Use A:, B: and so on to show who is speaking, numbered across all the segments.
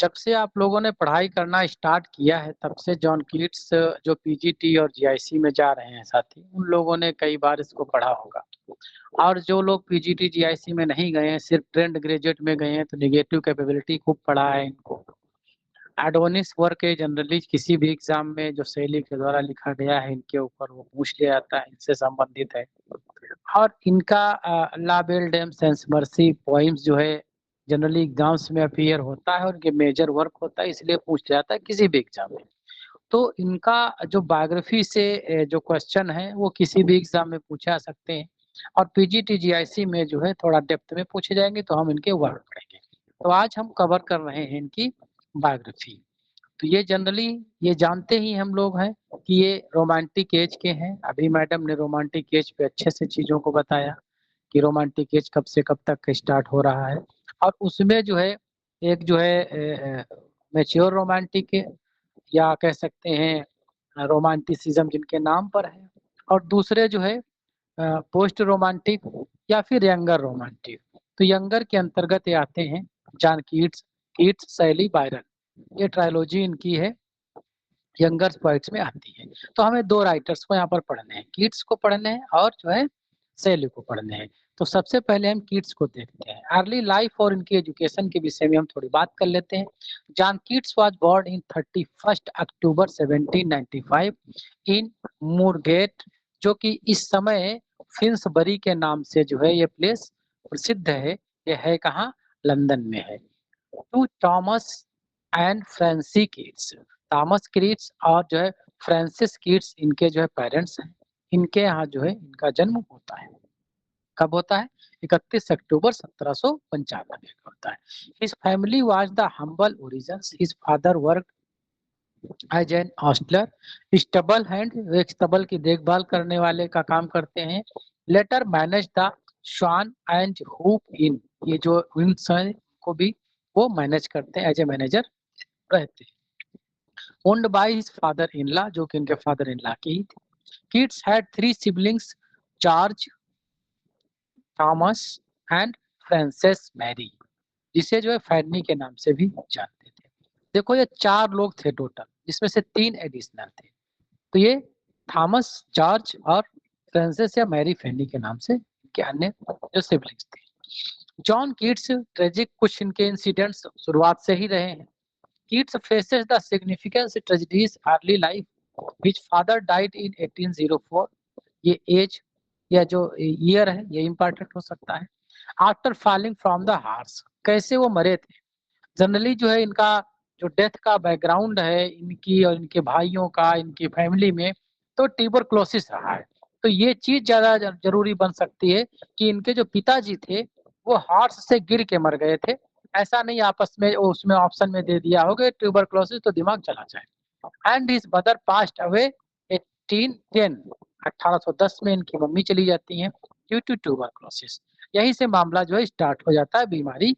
A: जब से आप लोगों ने पढ़ाई करना स्टार्ट किया है तब से जॉन कीट्स जो पीजीटी और जीआईसी में जा रहे हैं साथी, उन लोगों ने कई बार इसको पढ़ा होगा। और जो लोग पीजीटी जीआईसी में नहीं गए हैं, सिर्फ ट्रेंड ग्रेजुएट में गए हैं, तो नेगेटिव कैपेबिलिटी खूब पढ़ा है इनको। एडोनिस वर्क है जनरली किसी भी एग्जाम में जो शैली के द्वारा लिखा गया है इनके ऊपर वो पूछ लिया जाता है, इनसे संबंधित है। और इनका label dam sense mercy poems जो है जनरली एग्जाम्स में अपीयर होता है और इनके मेजर वर्क होता है, इसलिए पूछ लिया जाता है किसी भी एग्जाम में। तो इनका जो बायोग्राफी से जो क्वेश्चन है वो किसी भी एग्जाम में पूछा सकते हैं। और पीजीटी जीआईसी में जो है थोड़ा डेप्थ में पूछे जाएंगे, तो हम इनके वर्क पढ़ेंगे। तो आज हम कवर कर रहे हैं इनकी बायोग्राफी। तो ये जनरली ये जानते ही हम लोग हैं कि ये रोमांटिक एज के हैं। अभी मैडम ने रोमांटिक एज पे अच्छे से चीज़ों को बताया कि रोमांटिक एज कब से कब तक स्टार्ट हो रहा है। और उसमें जो है एक जो है मैच्योर रोमांटिक या कह सकते हैं रोमांटिसिज्म जिनके नाम पर है, और दूसरे जो है पोस्ट रोमांटिक या फिर यंगर रोमांटिक। तो यंगर के अंतर्गत ये आते हैं जॉन कीट्स, कीट्स, शैली, बायरन। ये ट्रायोलॉजी इनकी है, यंगर पोइट्स में आती है। तो हमें दो राइटर्स को यहाँ पर पढ़ने हैं, कीट्स को पढ़ने हैं और जो है शैली को पढ़ने हैं। तो सबसे पहले हम कीट्स को देखते हैं। अर्ली लाइफ और इनकी एजुकेशन के विषय में हम थोड़ी बात कर लेते हैं। John Keats was born in 31 October 1795 in Moorgate, जो कि इस समय फिन्सबरी के नाम से जो है ये प्लेस प्रसिद्ध है। ये है कहाँ? लंदन में है। To Thomas and Frances Keats, Thomas Keats और जो है फ्रांसिस कीट्स इनके जो है पेरेंट्स हैं। इनके यहाँ जो है इनका जन्म होता है। कब होता है? 31 अक्टूबर 1795 में होता है। His family was the humble origins. His father work as an hostler, stable hand, एक स्टबल की देखभाल करने वाले का काम करते हैं। Later manage the Swan and Hoop Inn, ये जो विंड्स हैं को भी वो मैनेज करते हैं, एज ए मैनेजर रहते हैं। Owned by his father in law, जो कि इनके फादर इन लॉ की ही थी। Keats had 3 siblings, George, Thomas and Frances Mary, जिसे जो है फैनी के नाम से भी जानते थे। देखो ये 4 लोग थे टोटल, जिसमें से 3 एडिशनल थे। तो ये थॉमस, जॉर्ज और फ्रांसिस या मैरी फैनी के नाम से के अन्य जो सिबलिंग्स थे। जॉन कीट्स ट्रेजिक कुछ इनके इंसिडेंट्स शुरुआत से ही रहे हैं। Keats faces the significant tragedies early life. His father died in 1804. ये एज या जो ईयर है ये इम्पोर्टेंट हो सकता है। After falling from the horse, कैसे वो मरे थे? जनरली जो है इनका जो डेथ का बैकग्राउंड है इनकी और इनके भाइयों का, इनकी फैमिली में, तो ट्यूबरक्लोसिस रहा है। तो ये चीज ज्यादा जरूरी बन सकती है कि इनके जो पिताजी थे वो हार्स से गिर के मर गए थे। ऐसा नहीं आपस में उसमें ऑप्शन में दे दिया होगा ट्यूबरक्लोसिस तो दिमाग चला जाए। And his mother passed away 1810, 1810 में इनकी मम्मी चली जाती हैं ड्यू टू ट्यूबरक्लोसिस। यहीं से मामला जो है स्टार्ट हो जाता है बीमारी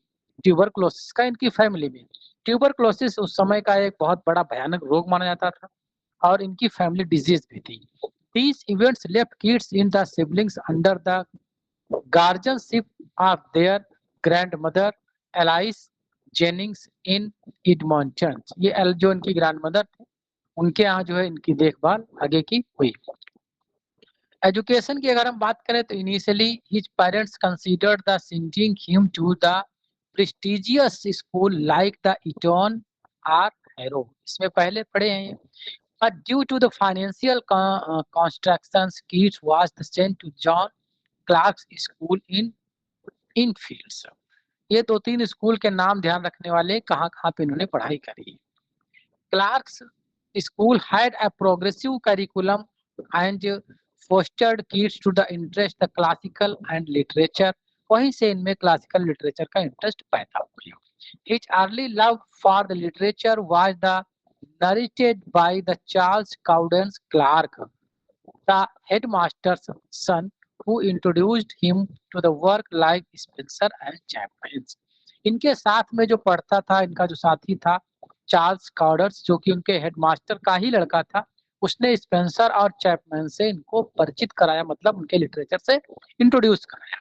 A: ट्यूबरक्लोसिस का इनकी फैमिली में। ट्यूबरक्लोसिस उस समय का एक बहुत बड़ा भयानक रोग माना जाता था और इनकी फैमिली डिजीज भी थी। These events left kids in the siblings under the guardianship of their grandmother Alice Jennings in Edmonton। ये जो इनकी ग्रैंडमदर थे उनके यहाँ जो है इनकी देखभाल आगे की हुई। एजुकेशन की अगर हम बात करें तो initially his parents considered the sending him to the prestigious school like the Eton or Harrow, इसमें पहले पढ़े हैं। But due to the financial constructions Keats was sent to John Clarke's school in Enfield. ये 2-3 school के नाम ध्यान रखने वाले, कहाँ कहाँ पे इन्होंने पढ़ाई करी। Clarks school had a progressive curriculum and fostered kids to the interest the classical and literature। वहीं से इनमें क्लासिकल लिटरेचर का इंटरेस्ट पैदा हो गया। His early love for the literature was the narrated by the Charles Cowden Clark, the headmaster's son, who introduced him to the work like Spencer and Chapman। इनके साथ में जो पढ़ता था, इनका जो साथी था चार्ल्स कॉडर्स, जो कि उनके हेडमास्टर का ही लड़का था, उसने स्पेंसर और चैपमैन से इनको परिचित कराया, मतलब उनके लिटरेचर से इंट्रोड्यूस कराया।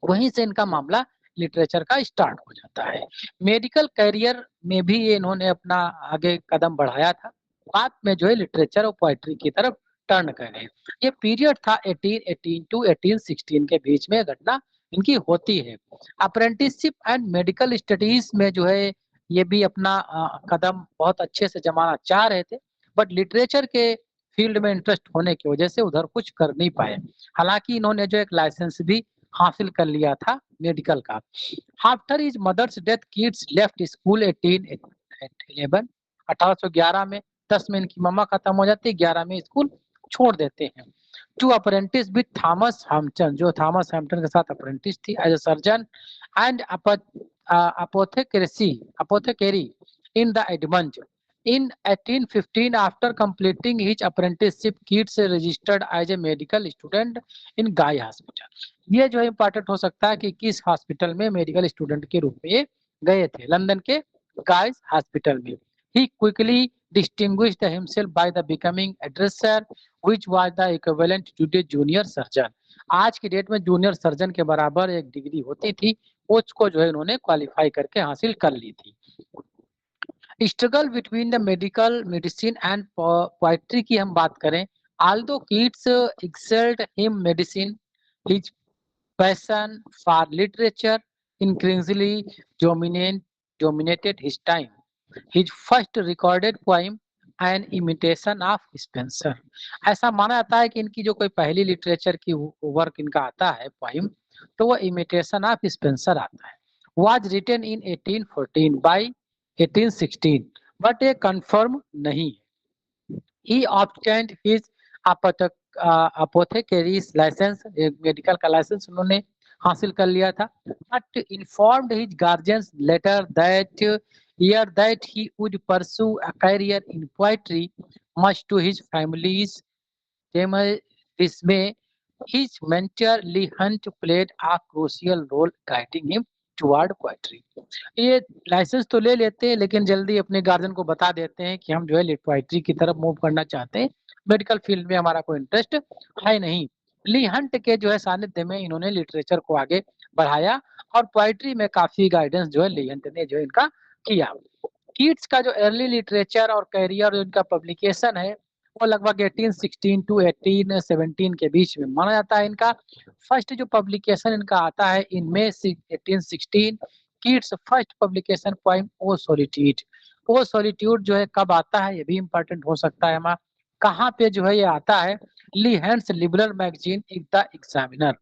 A: वहीं से इनका मामला लिटरेचर का स्टार्ट हो जाता है। मेडिकल करियर में भी ये इन्होंने अपना आगे कदम बढ़ाया था, बाद में जो है लिटरेचर और पोएट्री की तरफ टर्न कर गए। ये पीरियड था 1818 टू 1816 के बीच में घटना इनकी होती है। अप्रेंटिसशिप एंड मेडिकल स्टडीज में जो है ये भी अपना कदम बहुत अच्छे से जमाना चाह रहे थे, बट लिटरेचर के फील्ड में इंटरेस्ट होने की वजह से उधर कुछ कर नहीं पाए। हालांकि इन्होंने जो एक लाइसेंस भी हासिल कर लिया था मेडिकल का। After his mother's death Keats left school 1811 1811 में। 10 में इनकी मम्मा खत्म हो जाती है, 11 में स्कूल छोड़ देते हैं। To apprentice with Thomas Hampton, जो थॉमस हैम्पटन के साथ अप्रेंटिस थी as a surgeon and apothecary in the Edmund. In 1815, after completing his apprenticeship, Keats registered as a medical student in Guy Hospital. ये जो है इम्पोर्टेंट हो सकता है कि किस हॉस्पिटल में मेडिकल स्टूडेंट के रूप में गए थे, लंदन के गाइस हॉस्पिटल में। He quickly distinguished himself by the becoming a dresser, which was the equivalent to the junior surgeon. आज की डेट में जूनियर सर्जन के बराबर एक डिग्री होती थी, उसको जो है इन्होंने क्वालिफाई करके हासिल कर ली थी। Struggle between the medicine and poetry की हम बात करें, although Keats excelled in medicine, his passion for literature increasingly dominated his time. His first recorded poem, An Imitation of Spenser, ऐसा माना जाता है कि इनकी जो कोई पहली लिटरेचर की वर्क इनका आता है पोइम, तो वो इमिटेशन ऑफ स्पेंसर आता है। was written in 1814 by 1816, but ये कंफर्म नहीं है। He obtained his apothecary's license, medical का लाइसेंस उन्होंने हासिल कर लिया था, but informed his guardians later that year that he would pursue a career in poetry, much to his family's dismay. His mentor Lee Hunt played a crucial role guiding him toward poetry. ये licence तो ले लेते हैं, लेकिन जल्दी अपने guardian को बता देते हैं कि हम जो है पोएट्री की तरफ मूव करना चाहते हैं, मेडिकल फील्ड में हमारा कोई इंटरेस्ट है नहीं। ली हंट के जो है सानिध्य में इन्होंने लिटरेचर को आगे बढ़ाया और पोएट्री में काफी गाइडेंस जो है ली हंट ने जो इनका किया। कीट्स का जो अर्ली लिटरेचर और करियर जो इनका पब्लिकेशन है वो लगभग 1816 टू 1817 के बीच में माना जाता है। इनका फर्स्ट जो पब्लिकेशन इनका आता है इन मई 1816, कीट्स फर्स्ट पब्लिकेशन पोएम ओ सॉलिट्यूड। ओ सॉलिट्यूड जो है कब आता है ये भी इम्पोर्टेंट हो सकता है हमारा, कहाँ पे जो है ये आता है, Leigh Hunt's liberal magazine the Examiner.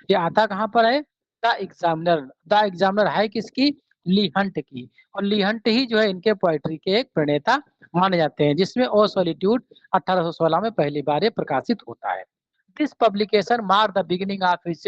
A: ये आता कहाँ पर है, द एग्जामिनर। द एग्जामिनर है किसकी, ली हंट की, और ली हंट ही जो है इनके पोएट्री के एक प्रणेता माने जाते हैं, जिसमें ओ सॉलिट्यूड 1816 में पहली बार ये प्रकाशित होता है। This publication mark the beginning of his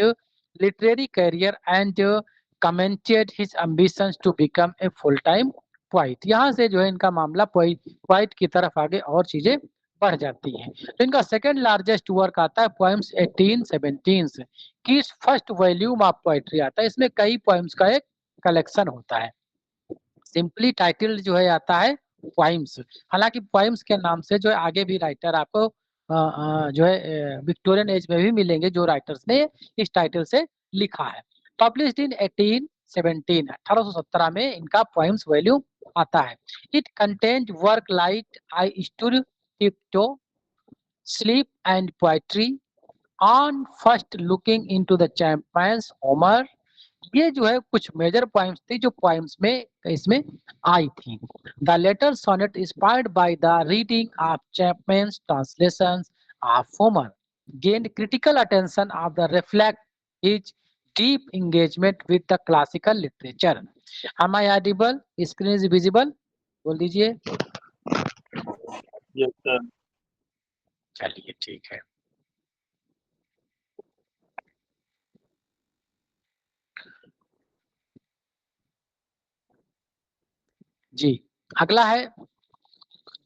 A: literary career and commented his ambitions to become a full time poet। यहाँ से जो है इनका मामला पोइट की तरफ आगे और चीजें बढ़ जाती हैं। तो इनका सेकंड लार्जेस्ट वर्क आता है पोएम्स 1817 की फर्स्ट वॉल्यूम ऑफ पोएट्री आता है। इसमें कई पोएम्स का एक कलेक्शन होता है। सिंपली टाइटल जो है आता है पोएम्स। हालांकि पोएम्स के नाम से जो है आगे भी राइटर आपको जो है विक्टोरियन एज में भी मिलेंगे जो राइटर्स ने इस टाइटल से लिखा है। पब्लिश्ड इन 1817 में इनका पोएम्स वॉल्यूम आता है। It contained work like I stood tiptoe, sleep and poetry, on first looking into the Chapman's Homer. ये जो है कुछ मेजर पोएम्स थी जो पोएम्स में इसमें आई थी। The latter sonnet inspired by the reading of Chapman's translations of Homer gained critical attention of the reflect his deep engagement with the classical literature. Am I audible? Screen is visible? बोल दीजिए।
B: Yes, sir.
A: चलिए ठीक है। जी अगला है,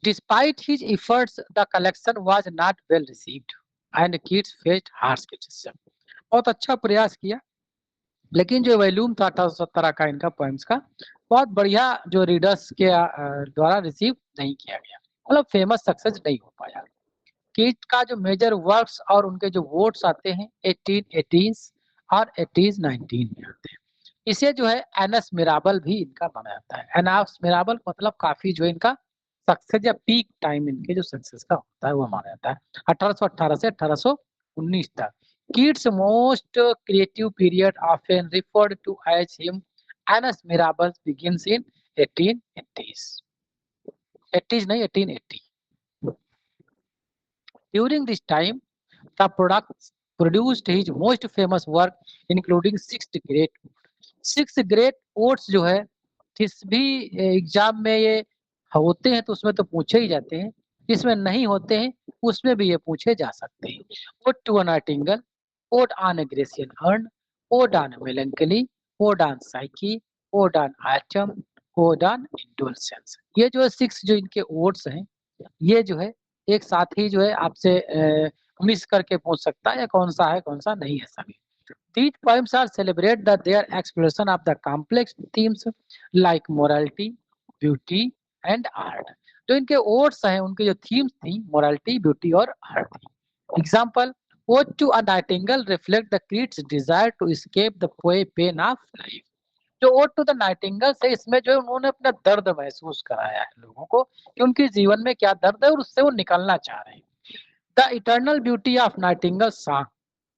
A: despite his efforts the collection was not well received and kids faced harsh criticism. बहुत अच्छा प्रयास किया, लेकिन जो वॉल्यूम था 1817 का इनका पोएम्स का बहुत बढ़िया जो रीडर्स के द्वारा रिसीव नहीं किया गया, मतलब फेमस सक्सेस नहीं हो पाया। कीट का जो मेजर वर्क्स और उनके जो वोट्स आते हैं 1818 और 1819 में आते हैं। इसे जो है एनस मिराबल भी इनका माना जाता है। एनस मिराबल मतलब काफी जो इनका सक्सेस या पीक टाइम इनके जो सक्सेस का होता है वो माना जाता है 1818 से 1819 तक। Keats' most creative period, often referred to as him Annus Mirabilis, begins in 1880s. 80s नहीं 1880. During this time, the produced his most famous work, including Sixth Great. Sixth Great Odes जो है किस भी एग्जाम में ये होते हैं तो उसमें तो पूछे ही जाते हैं, जिसमें नहीं होते हैं उसमें भी ये पूछे जा सकते हैं। Ode to a Nightingale, Ode on a Grecian Urn, Ode on Melancholy, Ode on Psyche, Ode on Autumn, Ode on Indulgence। ये जो है 6 जो इनके ओड्स हैं, ये जो है एक साथ ही जो है आपसे मिस करके पूछ सकता है या कौन सा है कौन सा नहीं है सभी। These poems are celebrate their exploration of the complex themes like morality, beauty and art. जो इनके ओड्स हैं उनके जो थीम्स थी मोरालिटी, ब्यूटी और आर्ट थी। Example, Ode to a Nightingale reflect the Keats' desire to escape the pain of life. जो odd to the Nightingale से इसमें जो है उन्होंने अपना दर्द महसूस कराया है लोगों को कि उनके जीवन में क्या दर्द है और उससे वो निकलना चाह रहे हैं। The eternal beauty of Nightingale song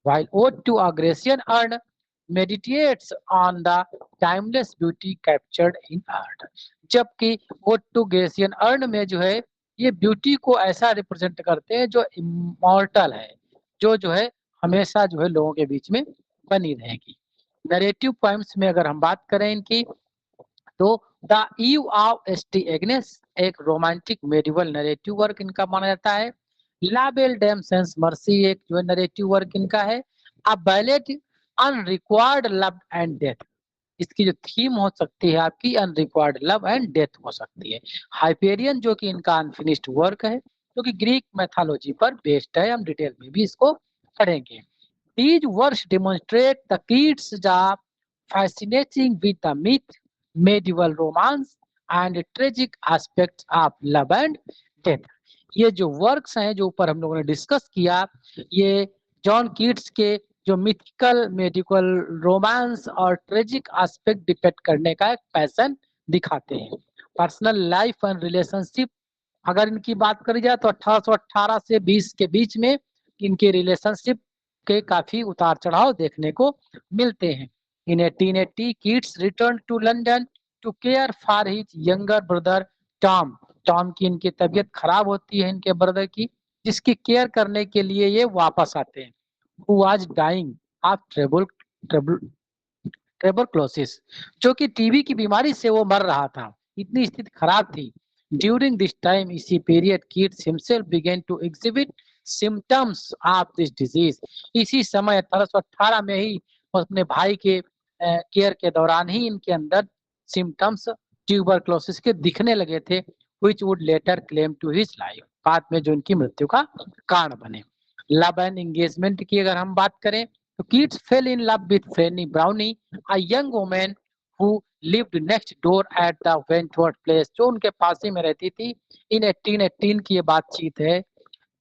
A: while ode to a Grecian urn meditates on the timeless beauty captured in art। जबकि ode to Grecian urn में जो है ये ब्यूटी को ऐसा रिप्रेजेंट करते हैं जो इमॉर्टल है, जो है हमेशा जो है लोगों के बीच में बनी रहेगी। नरेटिव पोएम्स में अगर हम बात करें इनकी तो the eve of ST Agnes एक रोमांटिक मेडिवल नरेटिव वर्क इनका माना जाता है। ला बेल डेम सेंस मर्सी एक जो नरेटिव वर्क इनका है। अ ballot unrequired love and death, इसकी जो थीम हो सकती है आपकी अनरिक्वायर्ड लव एंड डेथ हो सकती है। हाइपेरियन जो कि इनका अनफिनिश्ड वर्क है जो कि ग्रीक मैथोलॉजी पर बेस्ड है, हम डिटेल में भी इसको पढ़ेंगे। These works demonstrate the Keats' job fascinating with the myth, medieval romance and tragic aspects of love and death। ये जो वर्क्स हैं जो ऊपर हम लोगों ने डिस्कस किया, ये जॉन कीट्स के जो मिथिकल मेडिकल रोमांस और ट्रेजिक एस्पेक्ट डिपेक्ट करने का एक पैशन दिखाते हैं। पर्सनल लाइफ एंड रिलेशनशिप अगर इनकी बात करी जाए तो 1818 से 20 के बीच में इनके रिलेशनशिप के काफी उतार चढ़ाव देखने को मिलते हैं। In 1880 Keats return to London to care for his younger brother Tom. Tom की इनकी तबीयत खराब होती है इनके ब्रदर की, जिसकी केयर करने के लिए ये वापस आते हैं। हु वाज डाइंग ऑफ ट्रेबरक्लोसिस, जो कि टीबी की बीमारी से वो मर रहा था, इतनी स्थिति खराब थी। ड्यूरिंग दिस टाइम इसी period Keats himself began to exhibit symptoms of this disease. इसी समय 1818 में ही अपने भाई के केयर के दौरान ही इनके अंदर सिम्टम्स ट्यूबरक्लोसिस के दिखने लगे थे, which would later claim to his life, बाद में जो इनकी मृत्यु का कारण बने। लव एंड एंगेजमेंट की अगर हम बात करें तो Keats fell in love with Fanny Brawne, a young woman who lived next door at the Wentworth Place, जो उनके पास ही में रहती थी। इन 1818 की ये बातचीत है।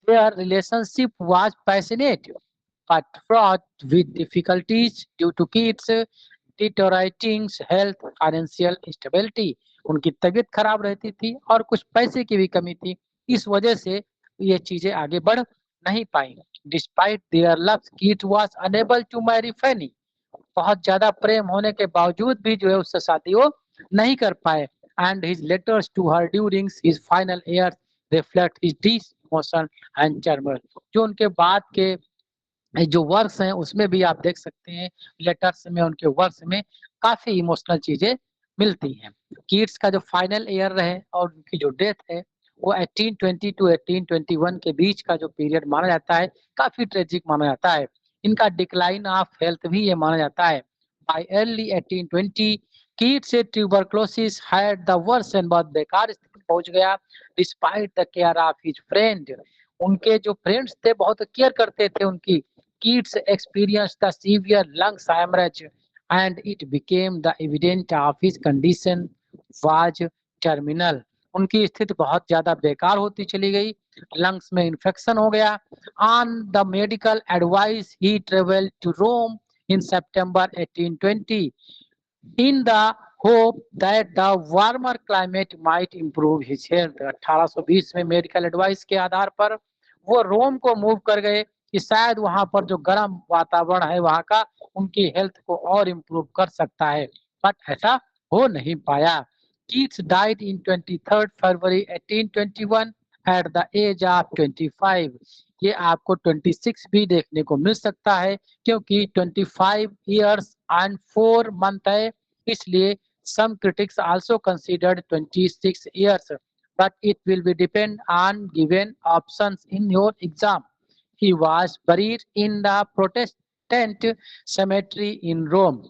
A: Their relationship was passionate but fraught with difficulties due to Keats' deteriorating health, financial instability। उनकी तबीयत खराब रहती थी और कुछ पैसे की भी कमी थी, इस वजह से ये चीजें आगे बढ़ नहीं पाई। Despite their love, Keats was unable to marry Fanny। बहुत ज्यादा प्रेम होने के बावजूद भी जो है उससे शादी वो नहीं कर पाए। And his letters to her during his final years reflect his deep emotion and turmoil. जो उनके बाद के जो वर्क्स हैं उसमें भी आप देख सकते हैं, लेटर्स में उनके वर्क्स में काफी इमोशनल चीजें मिलती हैं। कीट्स का जो फाइनल ईयर रहे और उनकी जो डेथ है वो 1820 टू 1821 के बीच का जो पीरियड माना जाता है काफी ट्रेजिक माना जाता है। इनका डिक्लाइन ऑफ हेल्थ भी ये माना जाता है। Bye early 1820 Keats tuberculosis had the worst and बहुत बेकार स्थिति पहुंच गया। Despite the care of his friend, उनके जो फ्रेंड्स थे बहुत केयर करते थे उनकी। Keats experienced the severe lung hemorrhage and it became the evident of his condition was terminal। उनकी स्थिति बहुत ज्यादा बेकार होती चली गई, लंग्स में इन्फेक्शन हो गया। On the medical advice he traveled to Rome in September 1820 in the hope that the warmer climate might improve his health. 1820 में मेडिकल एडवाइस के आधार पर वो रोम को मूव कर गए कि शायद वहां पर जो गर्म वातावरण है वहां का उनकी हेल्थ को और इम्प्रूव कर सकता है, बट ऐसा हो नहीं पाया। Keats died in 23 February 1821 at the age of 25। ये आपको 26 भी देखने को मिल सकता है क्योंकि 25 इयर्स एंड 4 मंथ है, इसलिए some critics also considered 26 years, but it will be depend on given options in your exam. He was buried in the Protestant cemetery in Rome.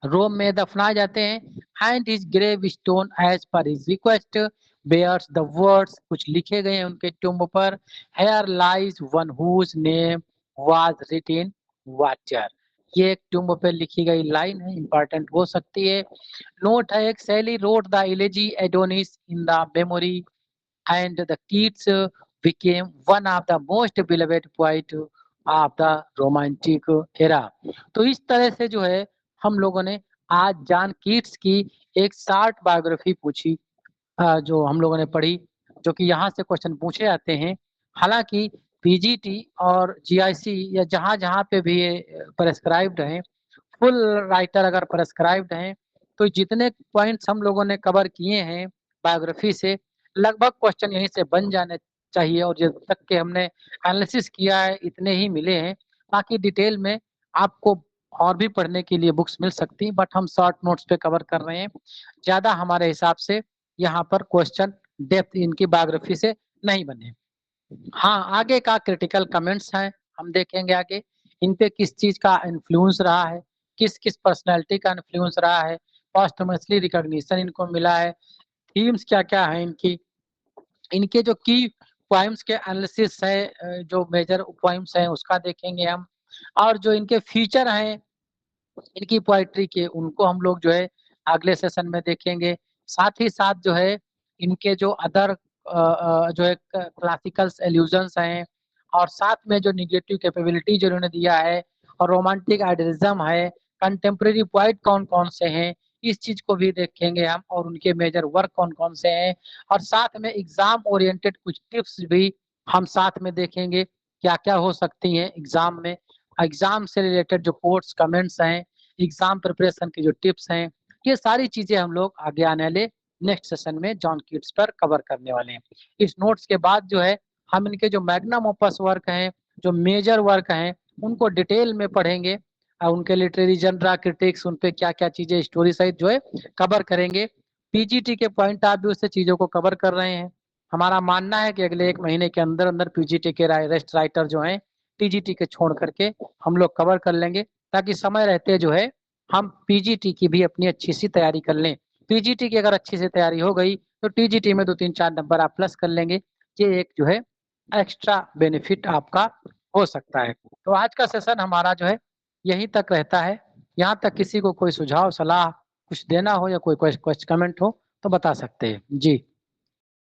A: रोम में दफनाए जाते हैं and his grave stone as per his request bears the words, कुछ लिखे गए हैं उनके tomb पर, here lies one whose name was written water. ये एक टुम्ब पे लिखी गई लाइन है, इंपॉर्टेंट हो सकती है। नोट है एक Shelley wrote the elegy Adonais in the memory and the Keats became one of the most beloved poet of the romantic era। तो इस तरह से जो है हम लोगों ने आज जॉन कीट्स की एक शॉर्ट बायोग्राफी पूछी, जो हम लोगों ने पढ़ी, जो कि यहाँ से क्वेश्चन पूछे जाते हैं। हालांकि पीजीटी और जीआईसी या जहाँ जहाँ पे भी ये प्रेस्क्राइब्ड हैं, फुल राइटर अगर प्रेस्क्राइब्ड हैं, तो जितने पॉइंट्स हम लोगों ने कवर किए हैं बायोग्राफी से, लगभग क्वेश्चन यहीं से बन जाने चाहिए। और जब तक के हमने एनालिसिस किया है इतने ही मिले हैं, बाकी डिटेल में आपको और भी पढ़ने के लिए बुक्स मिल सकती हैं, बट हम शॉर्ट नोट्स पे कवर कर रहे हैं। ज़्यादा हमारे हिसाब से यहाँ पर क्वेश्चन डेप्थ इनकी बायोग्राफी से नहीं बने। हाँ, आगे का क्रिटिकल कमेंट्स हैं, हम देखेंगे आगे इन पे किस चीज़ का इन्फ्लुएंस रहा है, किस-किस पर्सनैलिटी का इन्फ्लुएंस रहा है, पोस्टमसली रिकॉग्निशन इनको मिला है, थीम्स क्या-क्या हैं इनकी, इनके जो की पोएम्स के एनालिसिस है, जो मेजर पोएम्स हैं उसका देखेंगे हम, और जो इनके फीचर हैं इनकी पोएट्री के, उनको हम लोग जो है अगले सेशन में देखेंगे। साथ ही साथ जो है इनके जो अदर जो है क्लासिकल्स एल्यूजन्स हैं, और साथ में जो नेगेटिव कैपेबिलिटी जो इन्होंने दिया है, और रोमांटिक आइडियलिज्म है, कंटेम्प्रेरी पोएट कौन-कौन से हैं, इस चीज़ को भी देखेंगे हम, और उनके मेजर वर्क कौन-कौन से हैं, और साथ में एग्ज़ाम ओरिएंटेड कुछ टिप्स भी हम साथ में देखेंगे, क्या-क्या हो सकती हैं एग्ज़ाम में। एग्ज़ाम से रिलेटेड जो कोट्स, कमेंट्स हैं, एग्ज़ाम प्रिपरेशन की जो टिप्स हैं, ये सारी चीज़ें हम लोग आगे आने वाले नेक्स्ट सेशन में जॉन कीट्स पर कवर करने वाले हैं। इस नोट्स के बाद जो है हम इनके जो मैग्नम ओपस वर्क हैं, जो मेजर वर्क हैं, उनको डिटेल में पढ़ेंगे, उनके लिटरेरी जनरा क्रिटिक्स, उन पे क्या-क्या चीज़ें स्टोरी सहित जो है कवर करेंगे। पीजीटी के पॉइंट ऑफ व्यू से चीज़ों को कवर कर रहे हैं। हमारा मानना है कि अगले 1 महीने के अंदर-अंदर पीजीटी के रेस्ट राइटर जो हैं, टीजीटी के छोड़ करके हम लोग कवर कर लेंगे, ताकि समय रहते जो है हम पीजीटी की भी अपनी अच्छी सी तैयारी कर लें। पीजीटी की अगर अच्छी से तैयारी हो गई तो टीजीटी में 2-3-4 नंबर आप प्लस कर लेंगे। ये एक जो है एक्स्ट्रा बेनिफिट आपका हो सकता है। तो आज का सेशन हमारा जो है यहीं तक रहता है। यहाँ तक किसी को कोई सुझाव, सलाह कुछ देना हो या कोई कमेंट हो तो बता सकते हैं। जी।